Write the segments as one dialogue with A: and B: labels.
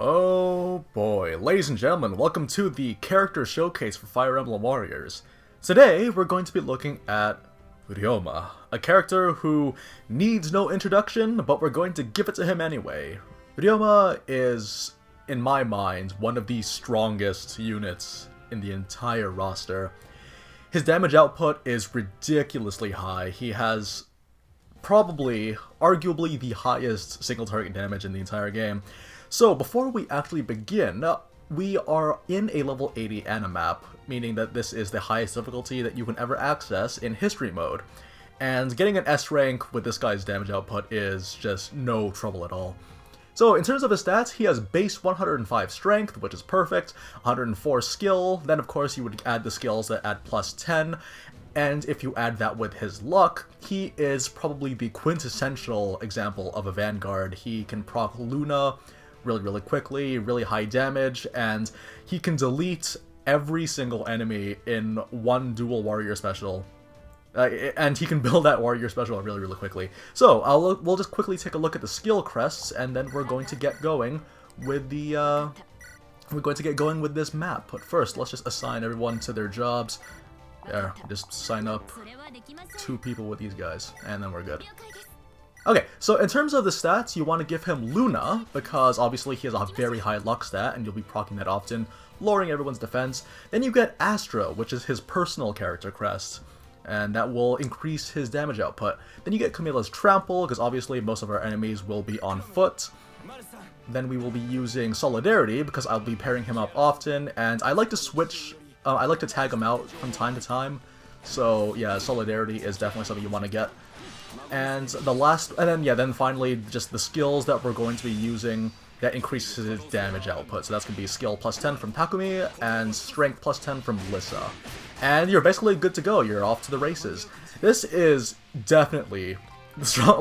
A: Oh boy, ladies and gentlemen, welcome to the character showcase for Fire Emblem Warriors. Today, we're going to be looking at Ryoma, a character who needs no introduction, but we're going to give it to him anyway. Ryoma is, in my mind, one of the strongest units in the entire roster. His damage output is ridiculously high. He has probably, arguably, the highest single target damage in the entire game. So, before we actually begin, we are in a level 80 animap, meaning that this is the highest difficulty that you can ever access in history mode. And getting an S rank with this guy's damage output is just no trouble at all. So, in terms of his stats, he has base 105 strength, which is perfect, 104 skill, then of course you would add the skills that add plus 10, and if you add that with his luck, he is probably the quintessential example of a Vanguard. He can proc Luna really quickly, really high damage, and he can delete every single enemy in one dual warrior special. And he can build that warrior special really quickly. So, we'll just quickly take a look at the skill crests, and then we're going to get going with the, with this map. But first, let's just assign everyone to their jobs. There, just sign up 2 people with these guys, and then we're good. Okay, so in terms of the stats, you want to give him Luna, because obviously he has a very high luck stat, and you'll be proccing that often, lowering everyone's defense. Then you get Astra, which is his personal character crest, and that will increase his damage output. Then you get Camilla's Trample, because obviously most of our enemies will be on foot. Then we will be using Solidarity, because I'll be pairing him up often, and I like to switch, I like to tag him out from time to time. So yeah, Solidarity is definitely something you want to get. And then finally, just the skills that we're going to be using that increases his damage output. So that's going to be skill plus 10 from Takumi, and strength plus 10 from Lissa. And you're basically good to go, you're off to the races. This is definitely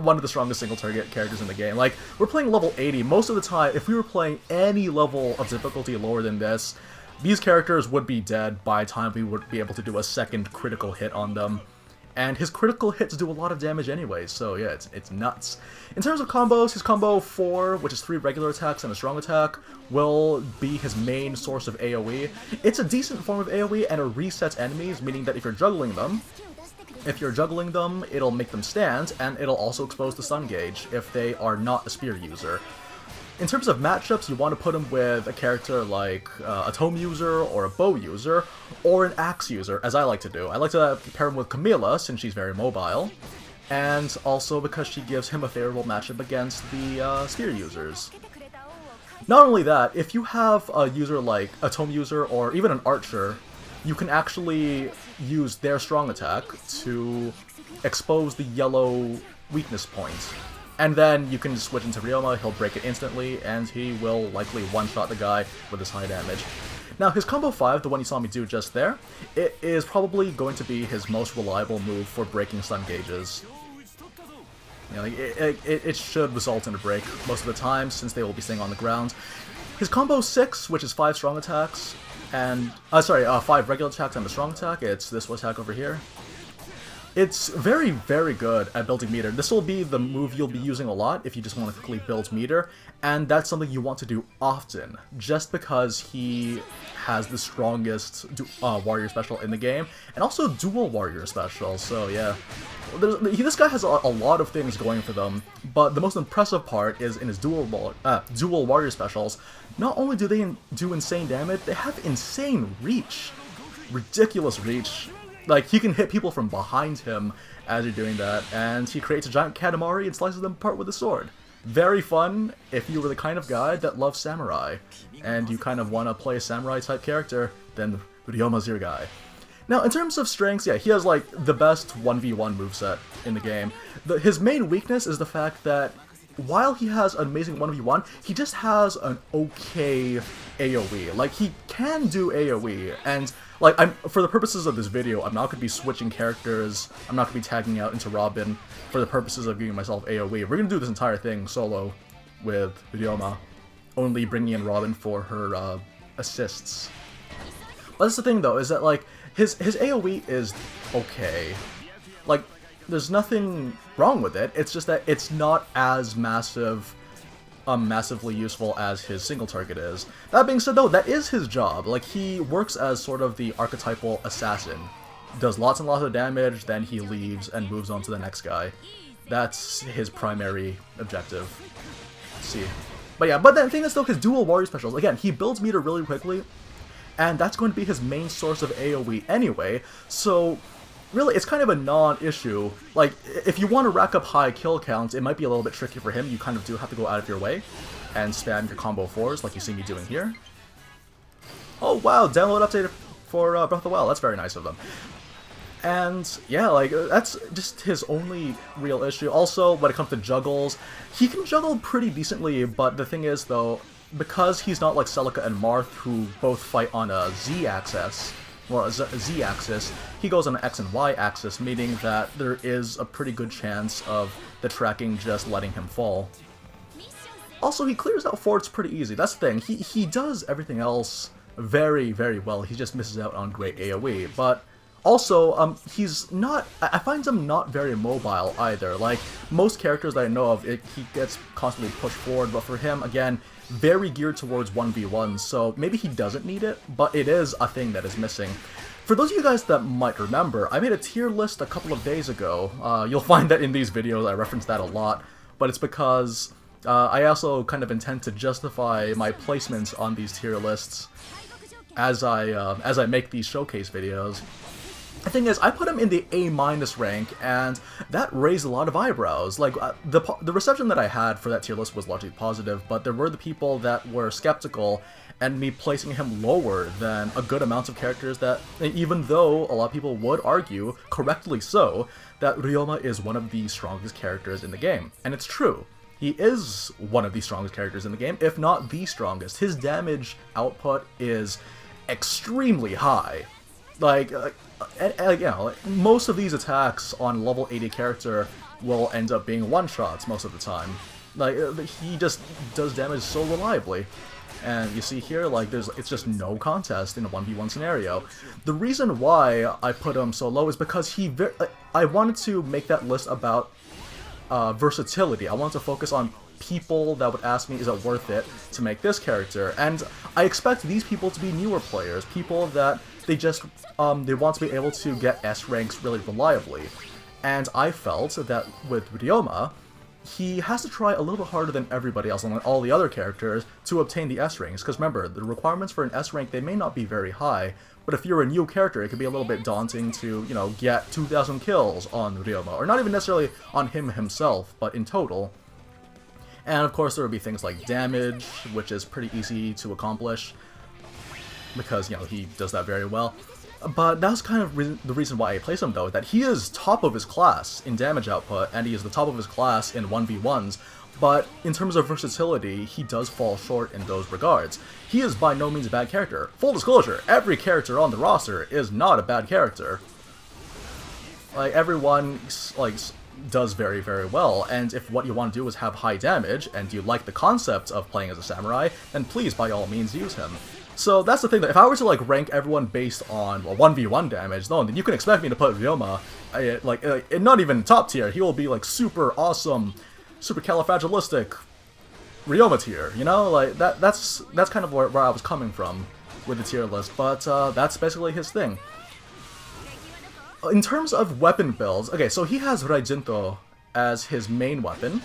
A: one of the strongest single target characters in the game. Like, we're playing level 80, most of the time, if we were playing any level of difficulty lower than this, these characters would be dead by the time we would be able to do a second critical hit on them. And his critical hits do a lot of damage anyway, so yeah, it's nuts. In terms of combos, his combo 4, which is 3 regular attacks and a strong attack, will be his main source of AoE. It's a decent form of AoE, and it resets enemies, meaning that if you're juggling them, it'll make them stand, and it'll also expose the stun gauge if they are not a spear user. In terms of matchups, you want to put him with a character like a tome user, or a bow user, or an axe user, as I like to do. I like to pair him with Camilla, since she's very mobile, and also because she gives him a favorable matchup against the spear users. Not only that, if you have a user like a tome user, or even an archer, you can actually use their strong attack to expose the yellow weakness point. And then you can just switch into Ryoma, he'll break it instantly, and he will likely one-shot the guy with his high damage. Now, his combo 5, the one you saw me do just there, it is probably going to be his most reliable move for breaking stun gauges. You know, it should result in a break most of the time, since they will be staying on the ground. His combo 6, which is 5 strong attacks, and 5 regular attacks and a strong attack, it's this attack over here. It's very good at building meter. This will be the move you'll be using a lot if you just want to quickly build meter, and that's something you want to do often, just because he has the strongest warrior special in the game, and also dual warrior special, so yeah. This guy has a lot of things going for them, but the most impressive part is in his dual warrior specials. Not only do they do insane damage, they have insane reach. Ridiculous reach. Like, he can hit people from behind him as you're doing that, and he creates a giant Katamari and slices them apart with a sword. Very fun if you were the kind of guy that loves samurai, and you kind of want to play a samurai-type character, then Ryoma's your guy. Now, in terms of strengths, yeah, he has, like, the best 1v1 moveset in the game. His main weakness is the fact that while he has an amazing 1v1, he just has an okay AoE. Like, he can do AoE, and like, for the purposes of this video, I'm not going to be switching characters, I'm not going to be tagging out into Robin for the purposes of giving myself AoE. We're going to do this entire thing solo with Ryoma, only bringing in Robin for her assists. But that's the thing though, is that like, his AoE is okay. Like, there's nothing wrong with it, it's just that it's not as massive massively useful as his single target is. That being said though, that is his job. Like, he works as sort of the archetypal assassin. Does lots and lots of damage, then he leaves and moves on to the next guy. That's his primary objective. Let's see. But yeah, but the thing is though, his dual warrior specials, again, he builds meter really quickly, and that's going to be his main source of AoE anyway, so really, it's kind of a non-issue. Like, if you want to rack up high kill counts, it might be a little bit tricky for him. You kind of do have to go out of your way and spam your combo 4s like you see me doing here. Oh wow, download update for Breath of the Wild. That's very nice of them. And yeah, like, that's just his only real issue. Also, when it comes to juggles, he can juggle pretty decently, but the thing is though, because he's not like Celica and Marth, who both fight on a Z-axis, well, a Z-axis, he goes on an X and Y axis, meaning that there is a pretty good chance of the tracking just letting him fall. Also, he clears out forts pretty easy. That's the thing. He does everything else very, very well. He just misses out on great AoE. But also, he's not... I find him not very mobile either. Like, most characters that I know of, he gets constantly pushed forward, but for him, again, very geared towards 1v1, so maybe he doesn't need it, but it is a thing that is missing. For those of you guys that might remember, I made a tier list a couple of days ago. You'll find that in these videos, I reference that a lot, but it's because I also kind of intend to justify my placements on these tier lists as I make these showcase videos. The thing is, I put him in the A- rank, and that raised a lot of eyebrows. Like, the reception that I had for that tier list was largely positive, but there were the people that were skeptical, and me placing him lower than a good amount of characters that, even though a lot of people would argue, correctly so, that Ryoma is one of the strongest characters in the game. And it's true. He is one of the strongest characters in the game, if not the strongest. His damage output is extremely high. Like, you know, most of these attacks on level 80 character will end up being one-shots most of the time. Like, he just does damage so reliably. And you see here, like, it's just no contest in a 1v1 scenario. The reason why I put him so low is because I wanted to make that list about versatility. I wanted to focus on people that would ask me, is it worth it to make this character? And I expect these people to be newer players, people that they just, they want to be able to get S ranks really reliably. And I felt that with Ryoma, he has to try a little bit harder than everybody else and all the other characters to obtain the S ranks, because remember, the requirements for an S rank, they may not be very high, but if you're a new character, it can be a little bit daunting to, you know, get 2,000 kills on Ryoma, or not even necessarily on him himself, but in total. And of course there would be things like damage, which is pretty easy to accomplish, because, you know, he does that very well. But that's kind of the reason why I place him, though, that he is top of his class in damage output, and he is the top of his class in 1v1s, but in terms of versatility, he does fall short in those regards. He is by no means a bad character. Full disclosure, every character on the roster is not a bad character. Like, everyone, like, does very, very well, and if what you want to do is have high damage, and you like the concept of playing as a samurai, then please, by all means, use him. So that's the thing, that if I were to like rank everyone based on 1v1 damage, no, then you can expect me to put Ryoma, not even top tier. He will be like super awesome, super califragilistic Ryoma tier, you know? Like, that's kind of where I was coming from with the tier list, but that's basically his thing. In terms of weapon builds, okay, so he has Raijinto as his main weapon,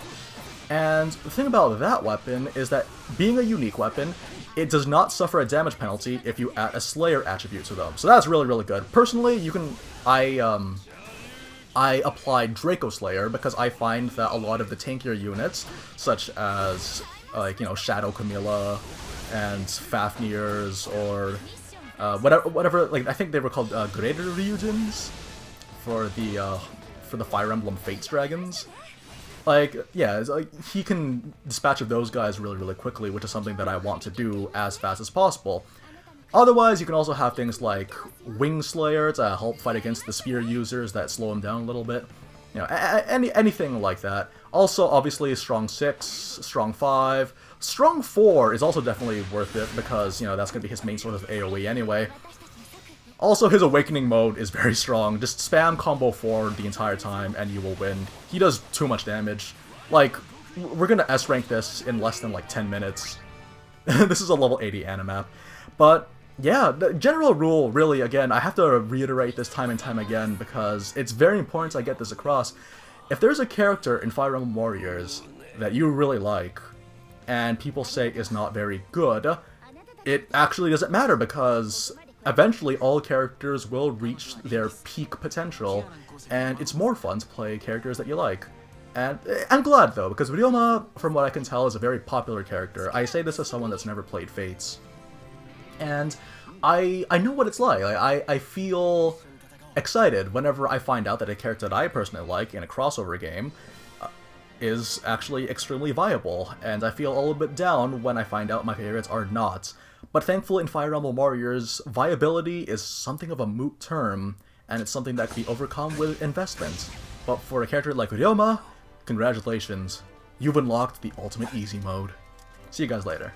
A: and the thing about that weapon is that being a unique weapon, it does not suffer a damage penalty if you add a Slayer attribute to them. So that's really, really good. Personally, you can... I applied Draco Slayer because I find that a lot of the tankier units, such as, like, you know, Shadow Camilla and Fafnirs, or whatever, like, I think they were called Greater Ryujins for the Fire Emblem Fates Dragons. Like, yeah, it's like, he can dispatch of those guys really, really quickly, which is something that I want to do as fast as possible. Otherwise, you can also have things like Wing Slayer to help fight against the spear users that slow him down a little bit. You know, anything like that. Also, obviously, Strong 6, Strong 5. Strong 4 is also definitely worth it because, you know, that's going to be his main source of AoE anyway. Also, his Awakening mode is very strong. Just spam combo 4 the entire time and you will win. He does too much damage. Like, we're gonna S-rank this in less than like 10 minutes. This is a level 80 animap. But yeah, the general rule, really, again, I have to reiterate this time and time again because it's very important I get this across. If there's a character in Fire Emblem Warriors that you really like, and people say is not very good, it actually doesn't matter because eventually all characters will reach their peak potential, and it's more fun to play characters that you like. And I'm glad though, because Ryoma, from what I can tell, is a very popular character. I say this as someone that's never played Fates. And I know what it's like. I feel excited whenever I find out that a character that I personally like in a crossover game is actually extremely viable, and I feel a little bit down when I find out my favorites are not. But thankfully in Fire Emblem Warriors, viability is something of a moot term, and it's something that can be overcome with investment. But for a character like Ryoma, congratulations, you've unlocked the ultimate easy mode. See you guys later.